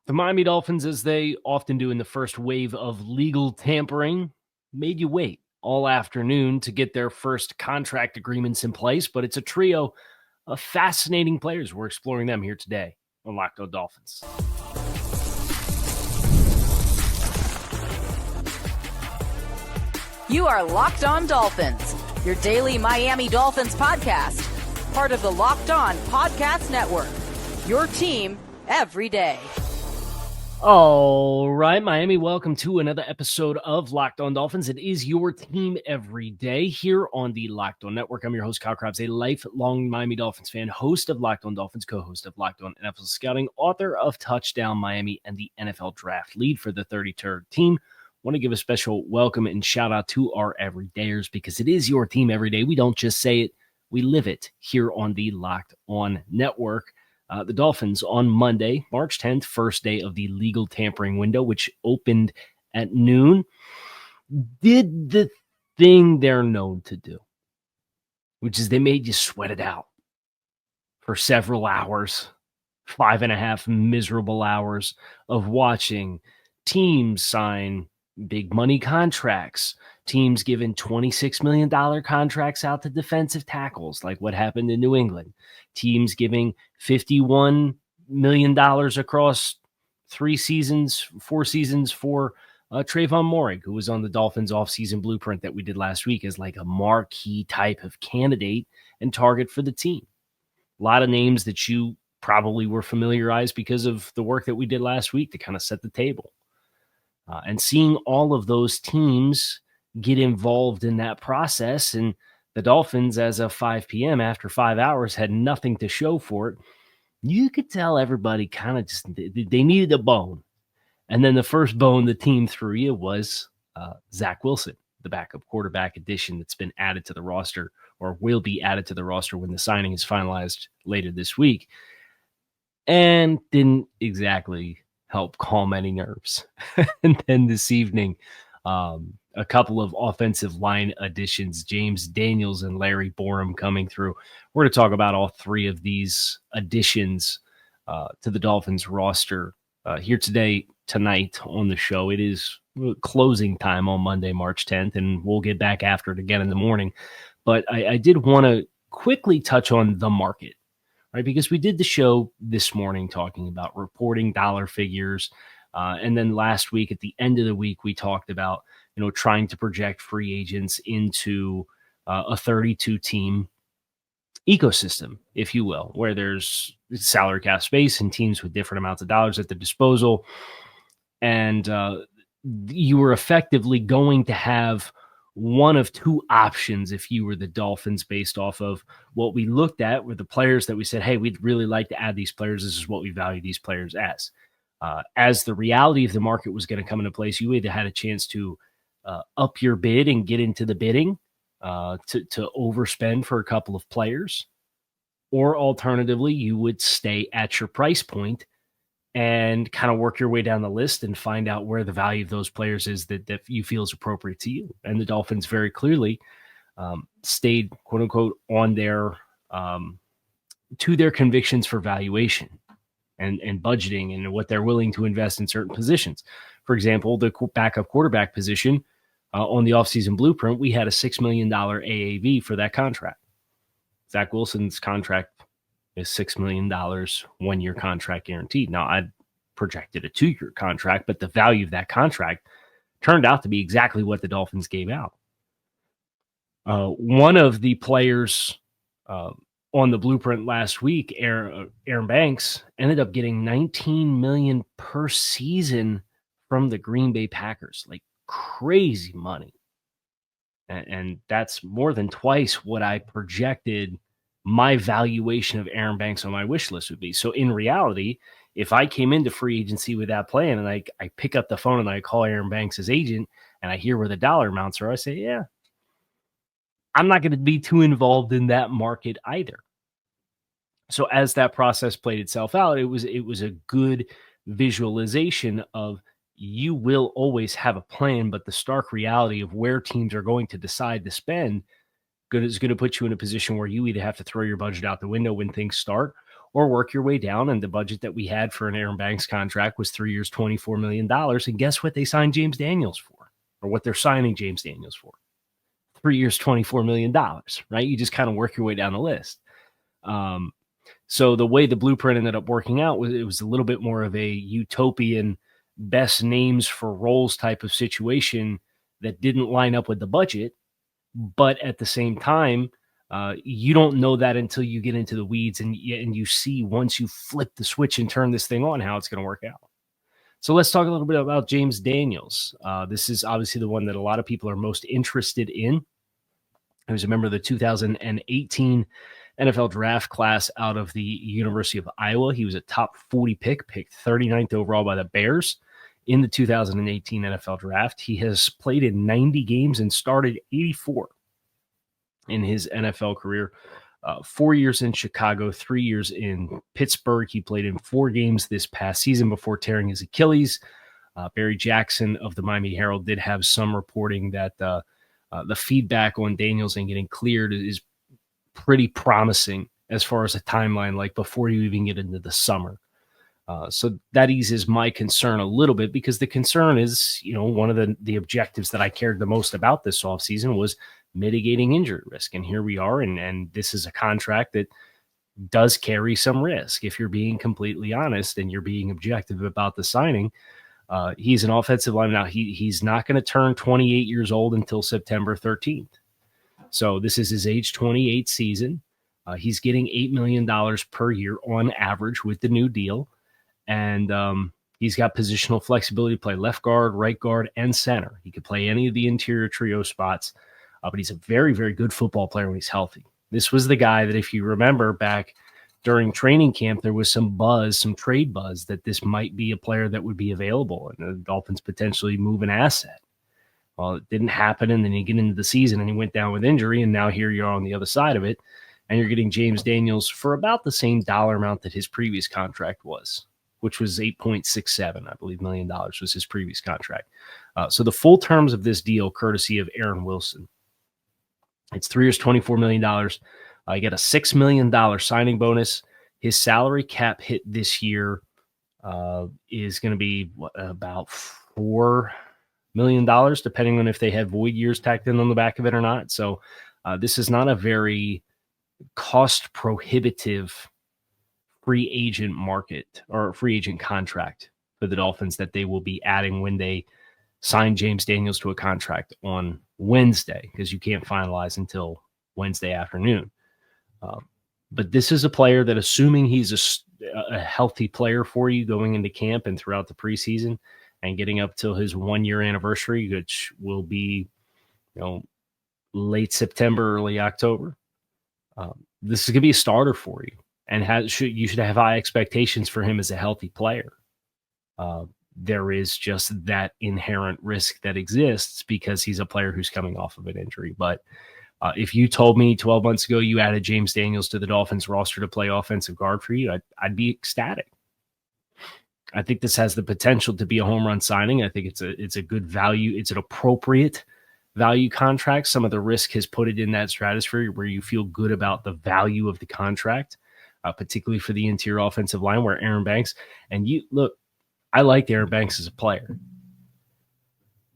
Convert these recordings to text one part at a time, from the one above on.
The Miami Dolphins, as they often do in the first wave of legal tampering, made you wait all afternoon to get their first contract agreements in place, but it's a trio of fascinating players. We're exploring them here today on Locked On Dolphins. You are Locked On Dolphins, your daily Miami Dolphins podcast, part of the Locked On Podcast Network, your team every day. All right, Miami, welcome to another episode of Locked On Dolphins. It is your team every day here on the Locked On Network. I'm your host, Kyle Krabs, a lifelong Miami Dolphins fan, host of Locked On Dolphins, co-host of Locked On NFL Scouting, author of Touchdown Miami and the NFL Draft Lead for the 33rd team. Want to give a special welcome and shout out to our everydayers because it is your team every day. We don't just say it, we live it here on the Locked On Network. The Dolphins on Monday, March 10th, first day of the legal tampering window, which opened at noon, did the thing they're known to do, which is they made you sweat it out for several hours, 5.5 miserable hours of watching teams sign big money contracts, teams giving $26 million contracts out to defensive tackles, like what happened in New England, teams giving $51 million across 4 seasons for Trayvon Moehrig, who was on the Dolphins offseason blueprint that we did last week as like a marquee type of candidate and target for the team. A lot of names that you probably were familiarized because of the work that we did last week to kind of set the table. And seeing all of those teams get involved in that process, and the Dolphins, as of 5 p.m., after 5 hours, had nothing to show for it, you could tell everybody kind of just, they needed a bone. And then the first bone the team threw you was Zach Wilson, the backup quarterback addition that's been added to the roster, or will be added to the roster when the signing is finalized later this week, and didn't exactly help calm any nerves. And then this evening, a couple of offensive line additions, James Daniels and Larry Borom coming through. We're going to talk about all three of these additions to the Dolphins roster here tonight on the show. It is closing time on Monday, March 10th, and we'll get back after it again in the morning. But I did want to quickly touch on the market, right? Because we did the show this morning talking about reporting dollar figures. And then last week, at the end of the week, we talked about, trying to project free agents into a 32-team ecosystem, if you will, where there's salary cap space and teams with different amounts of dollars at their disposal. And you were effectively going to have one of two options if you were the Dolphins, based off of what we looked at were the players that we said, hey, we'd really like to add these players. This is what we value these players as. As the reality of the market was going to come into place, you either had a chance to up your bid and get into the bidding to overspend for a couple of players, or alternatively, you would stay at your price point and kind of work your way down the list and find out where the value of those players is that you feel is appropriate to you. And the Dolphins very clearly stayed, quote unquote, on their to their convictions for valuation and budgeting and what they're willing to invest in certain positions. For example, the backup quarterback position on the offseason blueprint, we had a $6 million AAV for that contract. Zach Wilson's contract is $6 million, 1-year contract guaranteed. Now, I projected a 2-year contract, but the value of that contract turned out to be exactly what the Dolphins gave out. One of the players on the blueprint last week, Aaron Banks, ended up getting $19 million per season from the Green Bay Packers, like crazy money. And that's more than twice what I projected my valuation of Aaron Banks on my wish list would be. So in reality, if I came into free agency with that plan and I pick up the phone and I call Aaron Banks' agent and I hear where the dollar amounts are, I say, yeah, I'm not going to be too involved in that market either. So as that process played itself out, it was a good visualization of, you will always have a plan, but the stark reality of where teams are going to decide to spend is going to put you in a position where you either have to throw your budget out the window when things start, or work your way down. And the budget that we had for an Aaron Banks contract was 3 years, $24 million. And guess what they signed James Daniels for, or what they're signing James Daniels for? 3 years, $24 million, right? You just kind of work your way down the list. So the way the blueprint ended up working out was it was a little bit more of a utopian best names for roles type of situation that didn't line up with the budget. But at the same time, you don't know that until you get into the weeds and you see once you flip the switch and turn this thing on how it's going to work out. So let's talk a little bit about James Daniels. This is obviously the one that a lot of people are most interested in. He was a member of the 2018 NFL draft class out of the University of Iowa. He was a top 40 picked 39th overall by the Bears in the 2018 NFL draft. He has played in 90 games and started 84 in his NFL career. 4 years in Chicago, 3 years in Pittsburgh. He played in 4 games this past season before tearing his Achilles. Barry Jackson of the Miami Herald did have some reporting that the feedback on Daniels and getting cleared is pretty promising as far as a timeline, like before you even get into the summer. So that eases my concern a little bit, because the concern is, one of the objectives that I cared the most about this offseason was mitigating injury risk. And here we are. And this is a contract that does carry some risk. If you're being completely honest and you're being objective about the signing, he's an offensive lineman. Now he's not going to turn 28 years old until September 13th. So this is his age 28 season. He's getting $8 million per year on average with the new deal. And he's got positional flexibility to play left guard, right guard, and center. He could play any of the interior trio spots, but he's a very, very good football player when he's healthy. This was the guy that, if you remember back during training camp, there was some trade buzz that this might be a player that would be available and the Dolphins potentially move an asset. Well, it didn't happen, and then you get into the season and he went down with injury, and now here you are on the other side of it, and you're getting James Daniels for about the same dollar amount that his previous contract was, which was $8.67, I believe, $million was his previous contract. So the full terms of this deal, courtesy of Aaron Wilson, it's 3 years, $24 million. You get a $6 million signing bonus. His salary cap hit this year is going to be about $4 million, depending on if they have void years tacked in on the back of it or not. So this is not a very cost prohibitive free agent market or free agent contract for the Dolphins that they will be adding when they sign James Daniels to a contract on Wednesday, because you can't finalize until Wednesday afternoon. But this is a player that, assuming he's a healthy player for you going into camp and throughout the preseason and getting up till his 1 year anniversary, which will be, late September, early October. This is going to be a starter for you, and you should have high expectations for him as a healthy player. There is just that inherent risk that exists because he's a player who's coming off of an injury. But if you told me 12 months ago you added James Daniels to the Dolphins roster to play offensive guard for you, I'd be ecstatic. I think this has the potential to be a home run signing. I think it's a good value. It's an appropriate value contract. Some of the risk has put it in that stratosphere where you feel good about the value of the contract, particularly for the interior offensive line, where Aaron Banks, and I liked Aaron Banks as a player,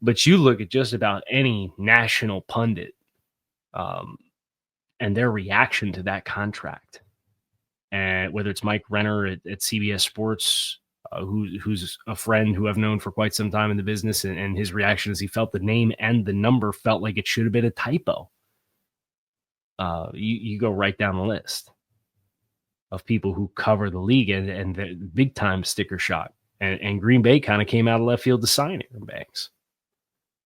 but you look at just about any national pundit and their reaction to that contract, and whether it's Mike Renner at CBS Sports, who's a friend who I've known for quite some time in the business, and his reaction is he felt the name and the number felt like it should have been a typo. You go right down the list of people who cover the league and the big time sticker shock. And Green Bay kind of came out of left field to sign Aaron Banks.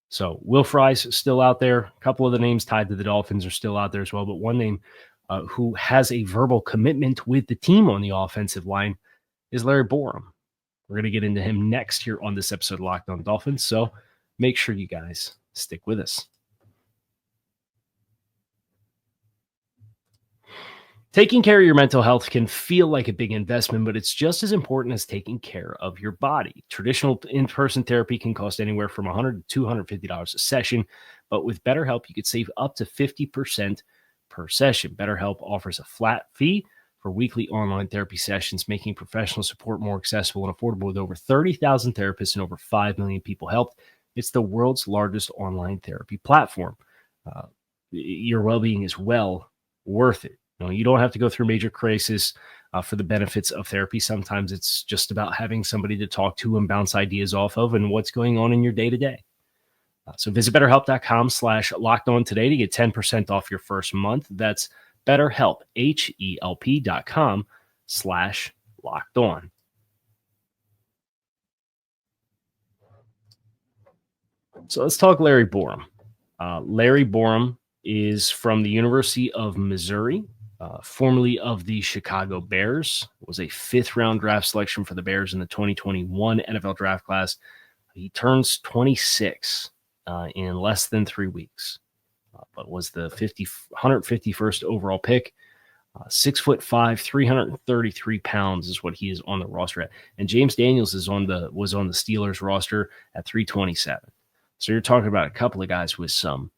So Will Fry's still out there. A couple of the names tied to the Dolphins are still out there as well. But one name who has a verbal commitment with the team on the offensive line is Larry Borom. We're going to get into him next here on this episode of Locked On Dolphins. So make sure you guys stick with us. Taking care of your mental health can feel like a big investment, but it's just as important as taking care of your body. Traditional in-person therapy can cost anywhere from $100 to $250 a session, but with BetterHelp, you could save up to 50% per session. BetterHelp offers a flat fee for weekly online therapy sessions, making professional support more accessible and affordable. With over 30,000 therapists and over 5 million people helped, it's the world's largest online therapy platform. Your well-being is well worth it. You don't have to go through major crisis for the benefits of therapy. Sometimes it's just about having somebody to talk to and bounce ideas off of and what's going on in your day-to-day. So visit BetterHelp.com/LockedOn today to get 10% off your first month. That's BetterHelp, HELP.com/LockedOn. So let's talk Larry Borom. Larry Borom is from the University of Missouri, formerly of the Chicago Bears, was a 5th-round draft selection for the Bears in the 2021 NFL draft class. He turns 26 in less than 3 weeks, but was the 151st overall pick. 6'5", 333 pounds is what he is on the roster at. And James Daniels was on the Steelers roster at 327. So you're talking about a couple of guys with some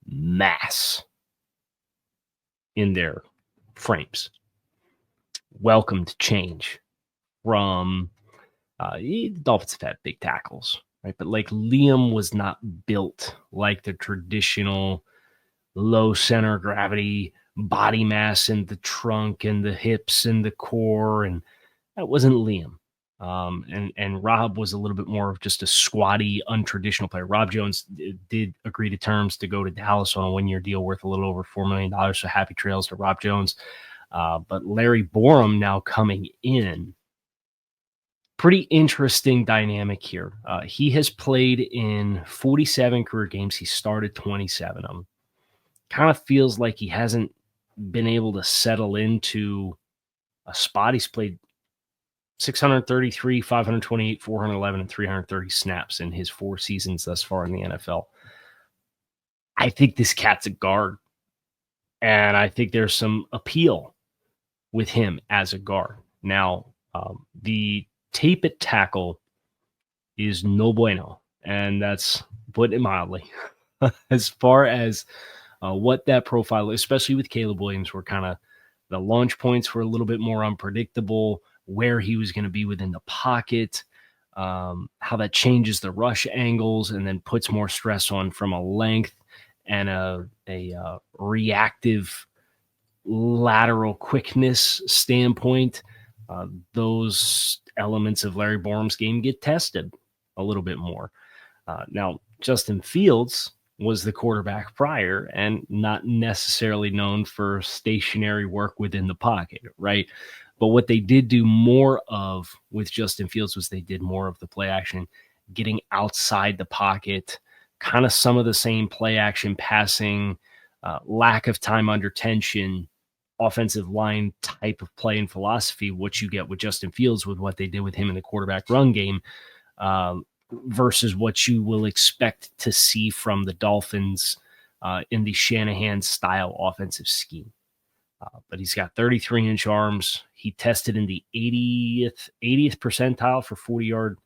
mass in their frames. Welcome to change from the Dolphins have had big tackles, right? But like Liam was not built like the traditional low center of gravity body mass in the trunk and the hips and the core, and that wasn't Liam. And Rob was a little bit more of just a squatty, untraditional player. Rob Jones did agree to terms to go to Dallas on a 1-year deal worth a little over $4 million. So happy trails to Rob Jones. But Larry Borom now coming in. Pretty interesting dynamic here. He has played in 47 career games. He started 27 of them. Kind of feels like he hasn't been able to settle into a spot. He's played 633, 528, 411, and 330 snaps in his 4 seasons thus far in the NFL. I think this cat's a guard, and I think there's some appeal with him as a guard. Now, the tape at tackle is no bueno, and that's putting it mildly. As far as what that profile is, especially with Caleb Williams, where kind of the launch points were a little bit more unpredictable, where he was going to be within the pocket, how that changes the rush angles and then puts more stress on from a length and a reactive lateral quickness standpoint. Those elements of Larry Borom's game get tested a little bit more. Now, Justin Fields was the quarterback prior and not necessarily known for stationary work within the pocket, right? But what they did do more of with Justin Fields was they did more of the play action, getting outside the pocket, kind of some of the same play action passing, lack of time under tension, offensive line type of play and philosophy, what you get with Justin Fields with what they did with him in the quarterback run game, versus what you will expect to see from the Dolphins in the Shanahan-style offensive scheme. But he's got 33-inch arms. He tested in the 80th percentile for 40-yard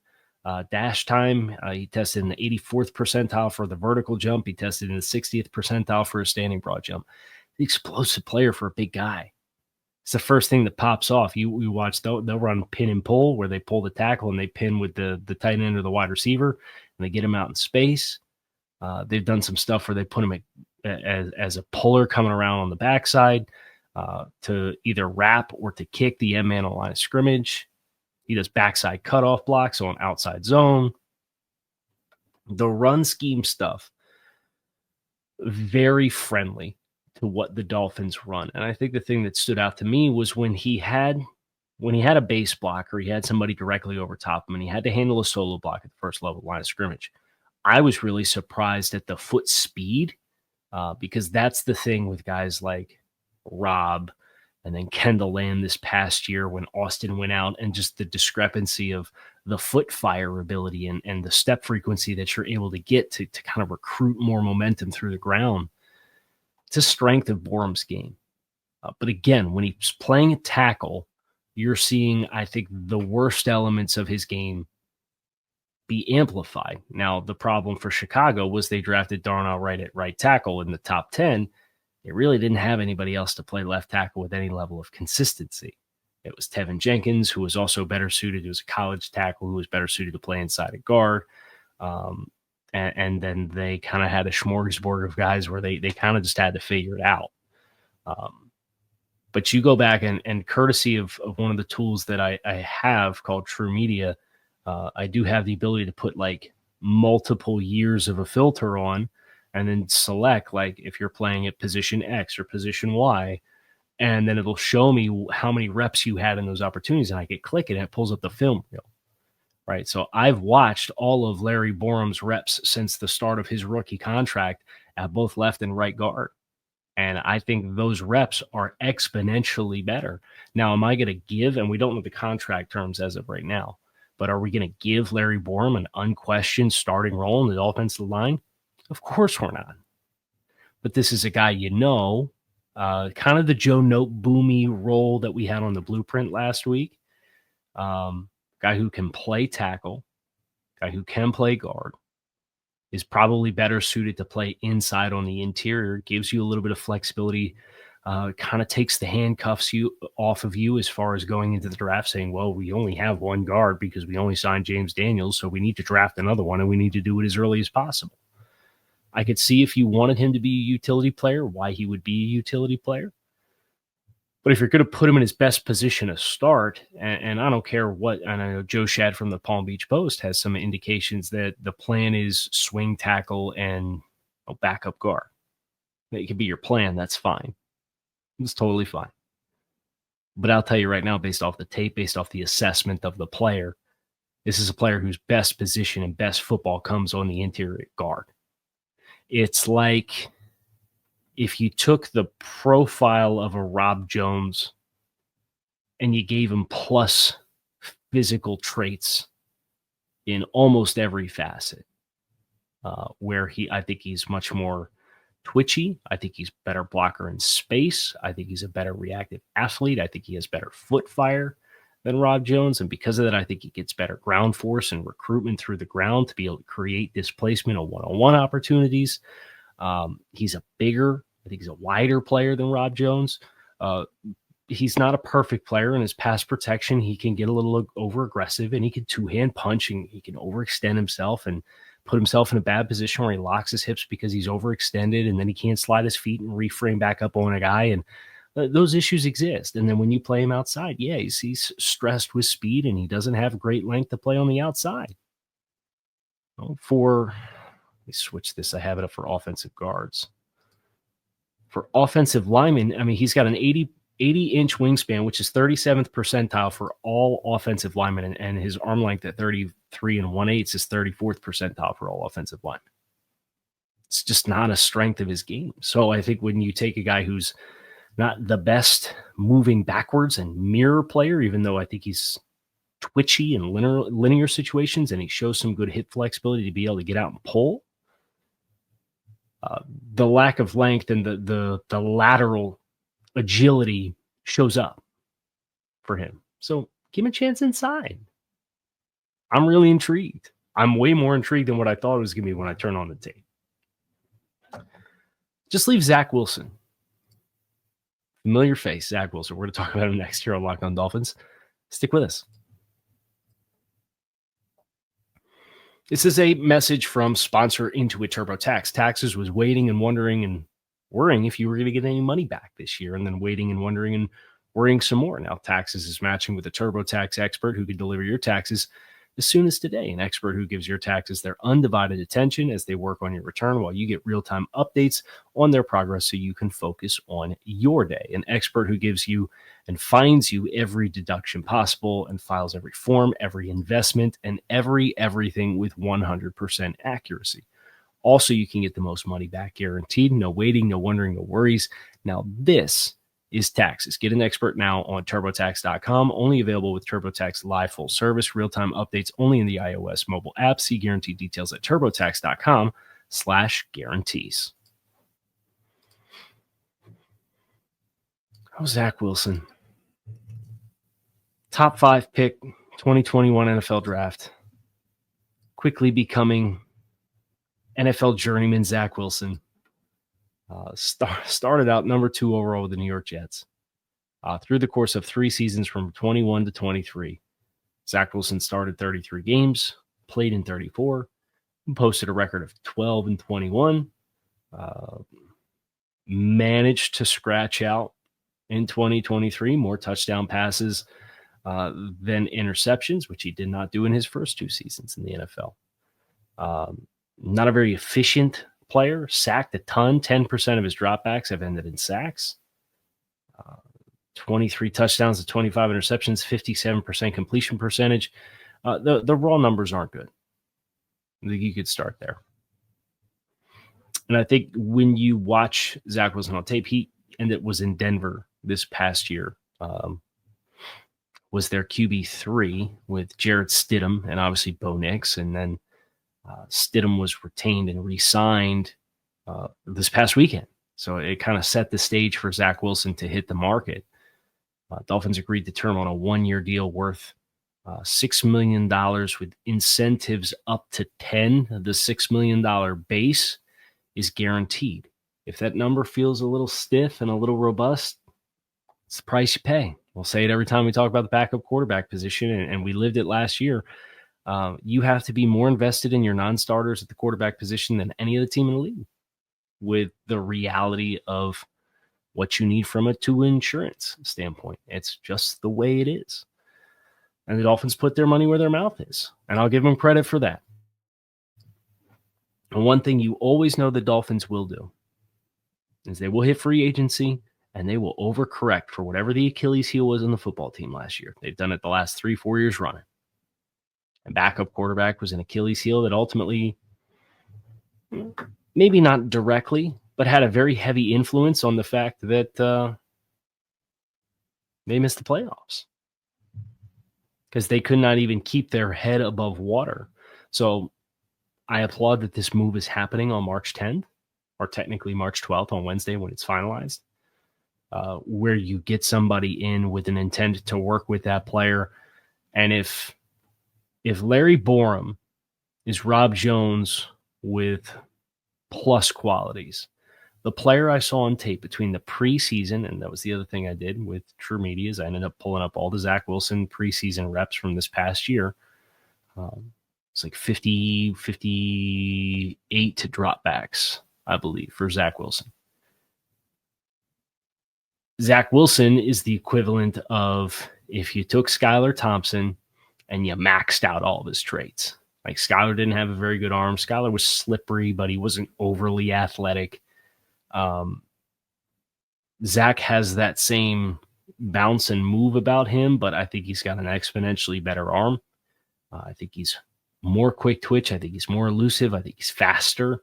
dash time. He tested in the 84th percentile for the vertical jump. He tested in the 60th percentile for a standing broad jump. The explosive player for a big guy. It's the first thing that pops off. You watch, they'll run pin and pull, where they pull the tackle and they pin with the tight end or the wide receiver, and they get him out in space. They've done some stuff where they put him as a puller coming around on the backside to either wrap or to kick the end man on the line of scrimmage. He does backside cutoff blocks on outside zone. The run scheme stuff, very friendly to what the Dolphins run. And I think the thing that stood out to me was when he had a base blocker, he had somebody directly over top him, and he had to handle a solo block at the first level line of scrimmage. I was really surprised at the foot speed, because that's the thing with guys like Rob and then Kendall Lamb this past year when Austin went out, and just the discrepancy of the foot fire ability and the step frequency that you're able to get to kind of recruit more momentum through the ground. It's a strength of Borom's game. But again, when he's playing a tackle, you're seeing, I think, the worst elements of his game be amplified. Now, the problem for Chicago was they drafted Darnell Wright at right tackle in the top 10. they really didn't have anybody else to play left tackle with any level of consistency. It was Tevin Jenkins, who was also better suited. He was a college tackle who was better suited to play inside a guard. And then they kind of had a smorgasbord of guys where they kind of just had to figure it out. But you go back and courtesy of one of the tools that I have called True Media, I do have the ability to put like multiple years of a filter on and then select like if you're playing at position X or position Y, and then it'll show me how many reps you had in those opportunities. And I can click it and it pulls up the film reel. Right. So I've watched all of Larry Borom's reps since the start of his rookie contract at both left and right guard. And I think those reps are exponentially better. Now, am I going to give, and we don't know the contract terms as of right now, but are we going to give Larry Borom an unquestioned starting role in the offensive line? Of course we're not. But this is a guy kind of the Joe Noteboomy role that we had on the blueprint last week. Guy who can play tackle, guy who can play guard, is probably better suited to play inside on the interior, gives you a little bit of flexibility, kind of takes the handcuffs off of you as far as going into the draft saying, well, we only have one guard because we only signed James Daniels, so we need to draft another one and we need to do it as early as possible. I could see if you wanted him to be a utility player, why he would be a utility player. But if you're going to put him in his best position to start, and I don't care what, and I know Joe Shad from the Palm Beach Post has some indications that the plan is swing tackle and backup guard. It could be your plan. That's fine. It's totally fine. But I'll tell you right now, based off the tape, based off the assessment of the player, this is a player whose best position and best football comes on the interior guard. It's like if you took the profile of a Rob Jones and you gave him plus physical traits in almost every facet, where I think he's much more twitchy. I think he's a better blocker in space. I think he's a better reactive athlete. I think he has better foot fire than Rob Jones. And because of that, I think he gets better ground force and recruitment through the ground to be able to create displacement of one-on-one opportunities. He's a bigger, I think he's a wider player than Rob Jones. He's not a perfect player in his pass protection. He can get a little over aggressive and he can two-hand punch and he can overextend himself and put himself in a bad position where he locks his hips because he's overextended and then he can't slide his feet and reframe back up on a guy. And those issues exist. And then when you play him outside, yeah, he's stressed with speed and he doesn't have great length to play on the outside. Let me switch this. I have it up for offensive guards. For offensive linemen, I mean, he's got an 80-inch wingspan, which is 37th percentile for all offensive linemen, and his arm length at 33 1/8 is 34th percentile for all offensive linemen. It's just not a strength of his game. So I think when you take a guy who's not the best moving backwards and mirror player, even though I think he's twitchy in linear situations and he shows some good hip flexibility to be able to get out and pull, the lack of length and the lateral agility shows up for him. So give him a chance inside. I'm really intrigued. I'm way more intrigued than what I thought it was going to be when I turn on the tape. Just leave Zach Wilson. Familiar face, Zach Wilson. We're going to talk about him next year on Locked On Dolphins. Stick with us. This is a message from sponsor Intuit TurboTax. Taxes was waiting and wondering and worrying if you were going to get any money back this year, and then waiting and wondering and worrying some more. Now Taxes is matching with a TurboTax expert who can deliver your taxes as soon as today. An expert who gives your taxes their undivided attention as they work on your return while you get real-time updates on their progress so you can focus on your day. An expert who gives you and finds you every deduction possible and files every form, every investment, and everything with 100% accuracy. Also, you can get the most money back guaranteed. No waiting, no wondering, no worries. Now, this is Taxes. Get an expert now on TurboTax.com. Only available with TurboTax Live full service. Real-time updates only in the iOS mobile app. See guarantee details at TurboTax.com/guarantees. Oh, Zach Wilson. Top 5 pick, 2021 NFL draft. Quickly becoming NFL journeyman Zach Wilson. Started out number 2 overall with the New York Jets. Through the course of 3 seasons from 21 to 23, Zach Wilson started 33 games, played in 34, posted a record of 12 and 21, managed to scratch out in 2023 more touchdown passes than interceptions, which he did not do in his first 2 seasons in the NFL. Not a very efficient player, sacked a ton. 10% of his dropbacks have ended in sacks. 23 touchdowns to 25 interceptions, 57% completion percentage. The raw numbers aren't good. I think you could start there. And I think when you watch Zach Wilson on tape, was in Denver this past year, was their QB3 with Jarrett Stidham and obviously Bo Nix. And then Stidham was retained and re-signed this past weekend. So it kind of set the stage for Zach Wilson to hit the market. Dolphins agreed to term on a 1-year deal worth $6 million with incentives up to 10. The $6 million base is guaranteed. If that number feels a little stiff and a little robust, it's the price you pay. We'll say it every time we talk about the backup quarterback position, and we lived it last year. You have to be more invested in your non-starters at the quarterback position than any other team in the league, with the reality of what you need from it to an insurance standpoint. It's just the way it is. And the Dolphins put their money where their mouth is, and I'll give them credit for that. And one thing you always know the Dolphins will do is they will hit free agency and they will overcorrect for whatever the Achilles heel was on the football team last year. They've done it the last 3-4 years running. And backup quarterback was an Achilles heel that ultimately, maybe not directly, but had a very heavy influence on the fact that they missed the playoffs because they could not even keep their head above water. So I applaud that this move is happening on March 10th, or technically March 12th on Wednesday when it's finalized, where you get somebody in with an intent to work with that player. And if Larry Borom is Rob Jones with plus qualities, the player I saw on tape between the preseason, and that was the other thing I did with True Media, is I ended up pulling up all the Zach Wilson preseason reps from this past year. It's like 58 dropbacks, I believe, for Zach Wilson. Zach Wilson is the equivalent of if you took Skylar Thompson and you maxed out all of his traits. Like Skylar didn't have a very good arm. Skylar was slippery, but he wasn't overly athletic. Zach has that same bounce and move about him, but I think he's got an exponentially better arm. I think he's more quick twitch. I think he's more elusive. I think he's faster.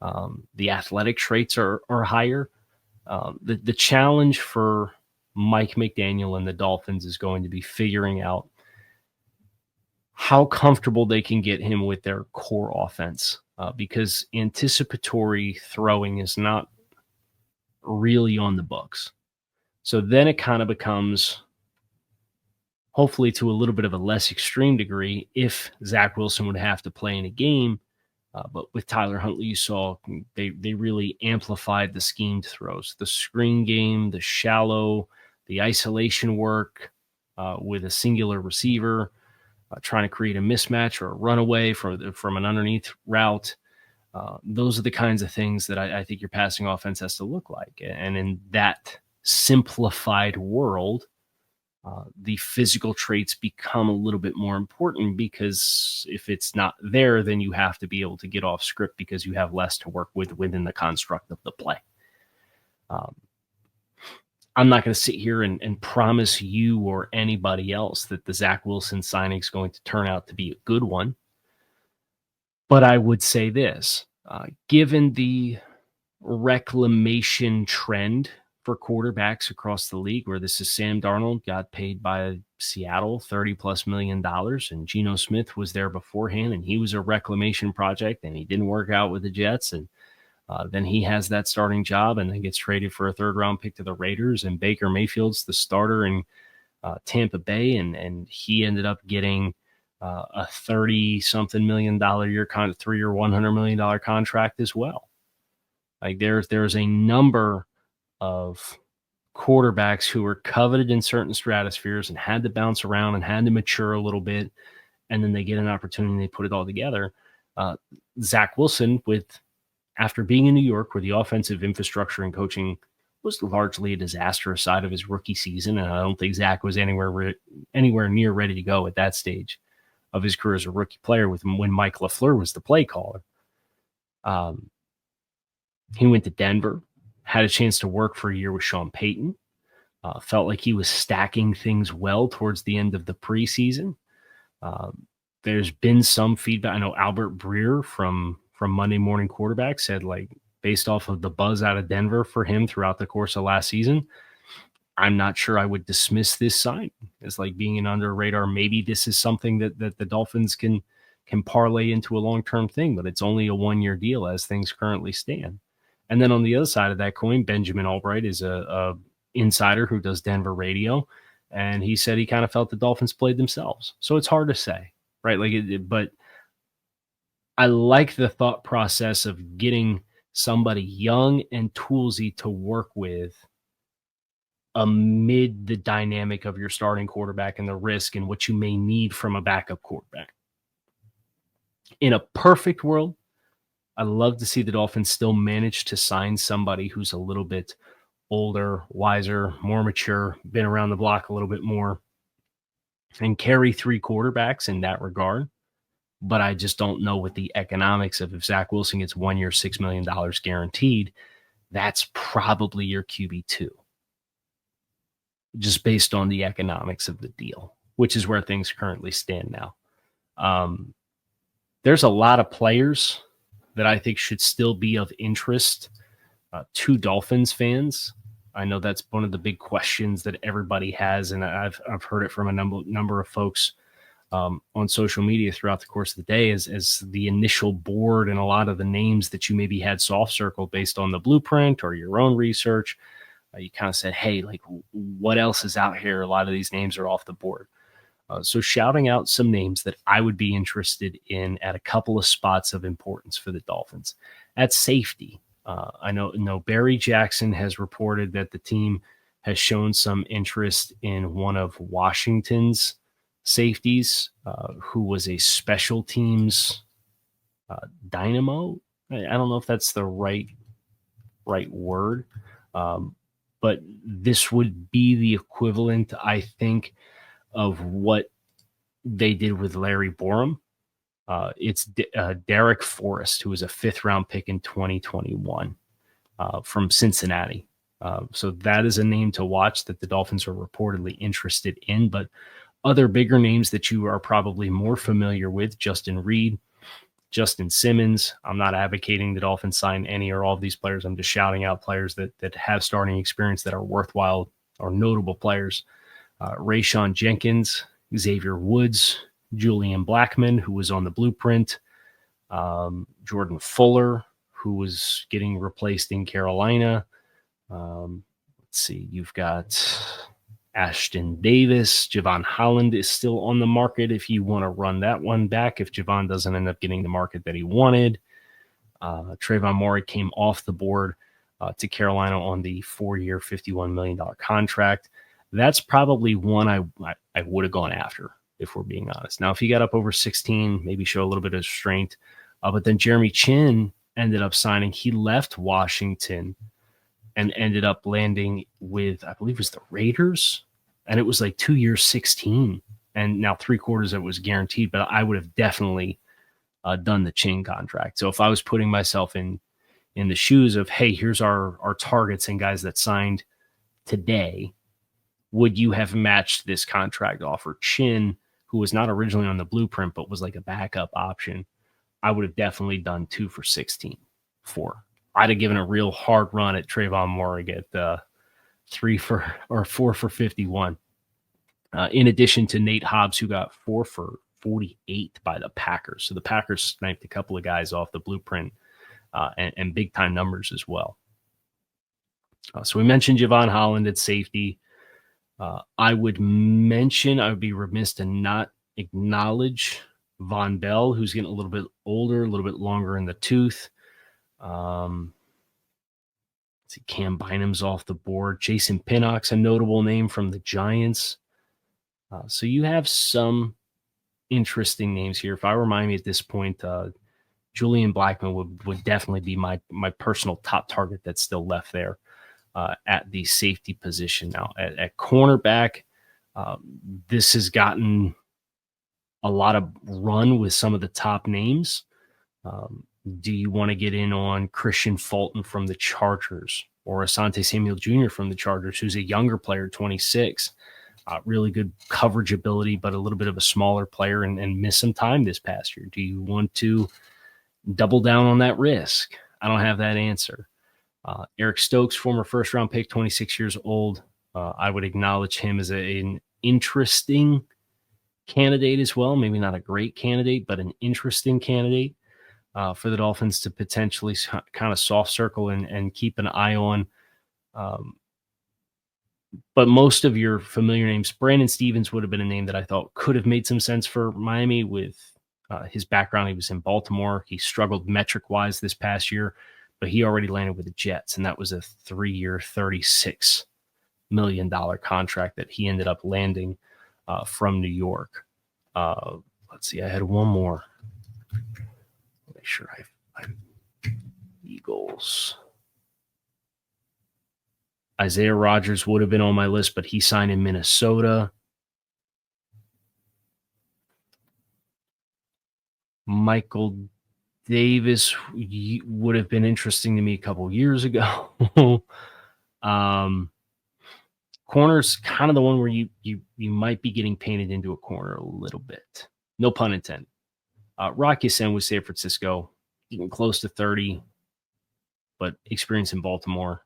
The athletic traits are higher. The challenge for Mike McDaniel and the Dolphins is going to be figuring out how comfortable they can get him with their core offense, because anticipatory throwing is not really on the books. So then it kind of becomes, hopefully to a little bit of a less extreme degree, if Zach Wilson would have to play in a game. But with Tyler Huntley, you saw they really amplified the schemed throws, the screen game, the shallow, the isolation work with a singular receiver, trying to create a mismatch or a runaway from an underneath route. Those are the kinds of things that I think your passing offense has to look like. And in that simplified world, the physical traits become a little bit more important, because if it's not there, then you have to be able to get off script because you have less to work with within the construct of the play. I'm not going to sit here and promise you or anybody else that the Zach Wilson signing is going to turn out to be a good one. But I would say this, given the reclamation trend for quarterbacks across the league, where this is Sam Darnold got paid by Seattle $30+ million, and Geno Smith was there beforehand, and he was a reclamation project, and he didn't work out with the Jets, and then he has that starting job and then gets traded for a 3rd-round pick to the Raiders, and Baker Mayfield's the starter in Tampa Bay, and he ended up getting a $30-something million year, kind of 3-year, $100 million contract as well. Like there's a number of quarterbacks who were coveted in certain stratospheres and had to bounce around and had to mature a little bit, and then they get an opportunity and they put it all together. Zach Wilson, after being in New York, where the offensive infrastructure and coaching was largely a disaster aside of his rookie season, and I don't think Zach was anywhere near ready to go at that stage of his career as a rookie player when Mike LaFleur was the play caller. He went to Denver, had a chance to work for a year with Sean Payton, felt like he was stacking things well towards the end of the preseason. There's been some feedback. I know Albert Breer from Monday Morning Quarterback said, like, based off of the buzz out of Denver for him throughout the course of last season, I'm not sure I would dismiss this sign as like being an under radar. Maybe this is something that the Dolphins can parlay into a long-term thing, but it's only a 1-year deal as things currently stand. And then on the other side of that coin, Benjamin Albright is a insider who does Denver radio, and he said he kind of felt the Dolphins played themselves. So it's hard to say, right? But I like the thought process of getting somebody young and toolsy to work with amid the dynamic of your starting quarterback and the risk and what you may need from a backup quarterback. In a perfect world, I'd love to see the Dolphins still manage to sign somebody who's a little bit older, wiser, more mature, been around the block a little bit more, and carry 3 quarterbacks in that regard. But I just don't know what the economics of if Zach Wilson gets 1 year, $6 million guaranteed, that's probably your QB2. Just based on the economics of the deal, which is where things currently stand now. There's a lot of players that I think should still be of interest to Dolphins fans. I know that's one of the big questions that everybody has, and I've heard it from a number of folks on social media throughout the course of the day as the initial board and a lot of the names that you maybe had soft circled based on the blueprint or your own research. You kind of said, hey, like, what else is out here? A lot of these names are off the board. So shouting out some names that I would be interested in at a couple of spots of importance for the Dolphins. At safety, I know Barry Jackson has reported that the team has shown some interest in one of Washington's safeties, who was a special teams dynamo. I don't know if that's the right word, but this would be the equivalent, I think, of what they did with Larry Borom. It's Derek Forrest, who was a 5th-round pick in 2021 from Cincinnati. So that is a name to watch that the Dolphins are reportedly interested in. But other bigger names that you are probably more familiar with, Justin Reed, Justin Simmons. I'm not advocating the Dolphins sign any or all of these players. I'm just shouting out players that have starting experience that are worthwhile or notable players. Rayshon Jenkins, Xavier Woods, Julian Blackman, who was on the blueprint, Jordan Fuller, who was getting replaced in Carolina. Let's see, you've got Ashton Davis. Javon Holland is still on the market if you want to run that one back, if Javon doesn't end up getting the market that he wanted. Trayvon Morey came off the board to Carolina on the 4-year, $51 million contract. That's probably one I would have gone after, if we're being honest. Now, if he got up over 16, maybe show a little bit of strength. But then Jeremy Chin ended up signing. He left Washington and ended up landing with, I believe it was the Raiders. And it was like 2 years, 16. And now 3/4 of it was guaranteed. But I would have definitely done the Chin contract. So if I was putting myself in the shoes of, hey, here's our targets and guys that signed today, would you have matched this contract offer? Chin, who was not originally on the blueprint, but was like a backup option, I would have definitely done 2 for 16. 4. I'd have given a real hard run at Trayvon Morey at 4 for 51. In addition to Nate Hobbs, who got 4 for 48 by the Packers. So the Packers sniped a couple of guys off the blueprint and big time numbers as well. So we mentioned Javon Holland at safety. I would be remiss to not acknowledge Von Bell, who's getting a little bit older, a little bit longer in the tooth. see, Cam Bynum's off the board. Jason Pinnock's a notable name from the Giants. So you have some interesting names here. If I were Miami at this point, Julian Blackman would definitely be my personal top target that's still left there at the safety position. Now at cornerback, this has gotten a lot of run with some of the top names. Do you want to get in on Christian Fulton from the Chargers or Asante Samuel Jr. from the Chargers, who's a younger player, 26? Really good coverage ability, but a little bit of a smaller player and missed some time this past year. Do you want to double down on that risk? I don't have that answer. Eric Stokes, former first-round pick, 26 years old. I would acknowledge him as an interesting candidate as well. Maybe not a great candidate, but an interesting candidate for the Dolphins to potentially kind of soft circle and keep an eye on. But most of your familiar names, Brandon Stevens would have been a name that I thought could have made some sense for Miami with his background. He was in Baltimore. He struggled metric-wise this past year, but he already landed with the Jets, and that was a 3-year, $36 million contract that he ended up landing from New York. Let's see, I had one more. Make sure I Eagles. Isaiah Rodgers would have been on my list, but he signed in Minnesota. Michael Davis would have been interesting to me a couple years ago. Corner's kind of the one where you might be getting painted into a corner a little bit. No pun intended. Rocky Sen with San Francisco, getting close to 30, but experience in Baltimore.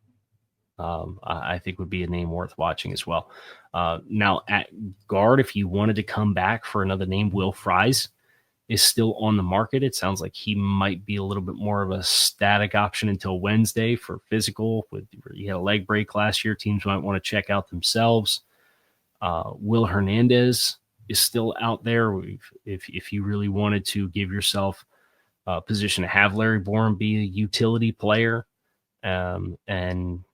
I think would be a name worth watching as well. Now at guard, if you wanted to come back for another name, Will Fries is still on the market. It sounds like he might be a little bit more of a static option until Wednesday for physical. He had a leg break last year. Teams might want to check out themselves. Will Hernandez is still out there. If you really wanted to give yourself a position to have Larry Borom be a utility player and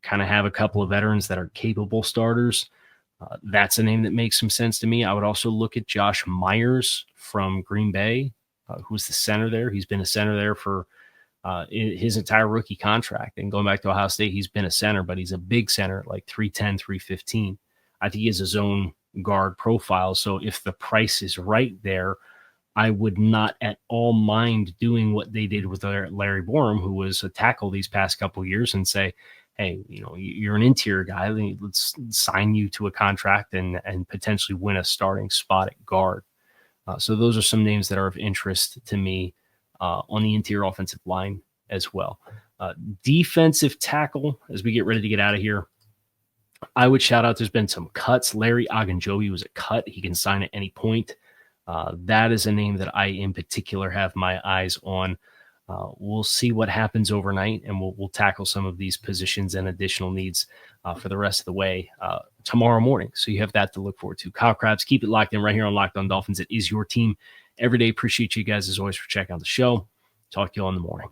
kind of have a couple of veterans that are capable starters, that's a name that makes some sense to me. I would also look at Josh Myers from Green Bay, who's the center there. He's been a center there for his entire rookie contract. And going back to Ohio State, he's been a center, but he's a big center, like 310, 315. I think he has his own guard profile. So if the price is right there, I would not at all mind doing what they did with Larry Borom, who was a tackle these past couple of years, and say, hey, you're an interior guy. Let's sign you to a contract and potentially win a starting spot at guard. So those are some names that are of interest to me on the interior offensive line as well. Defensive tackle, as we get ready to get out of here, I would shout out, there's been some cuts. Larry Ogunjobi was a cut. He can sign at any point. That is a name that I in particular have my eyes on. We'll see what happens overnight, and we'll tackle some of these positions and additional needs for the rest of the way tomorrow morning. So you have that to look forward to. Kyle Krabs, keep it locked in right here on Locked On Dolphins. It is your team every day. Appreciate you guys as always for checking out the show. Talk to you all in the morning.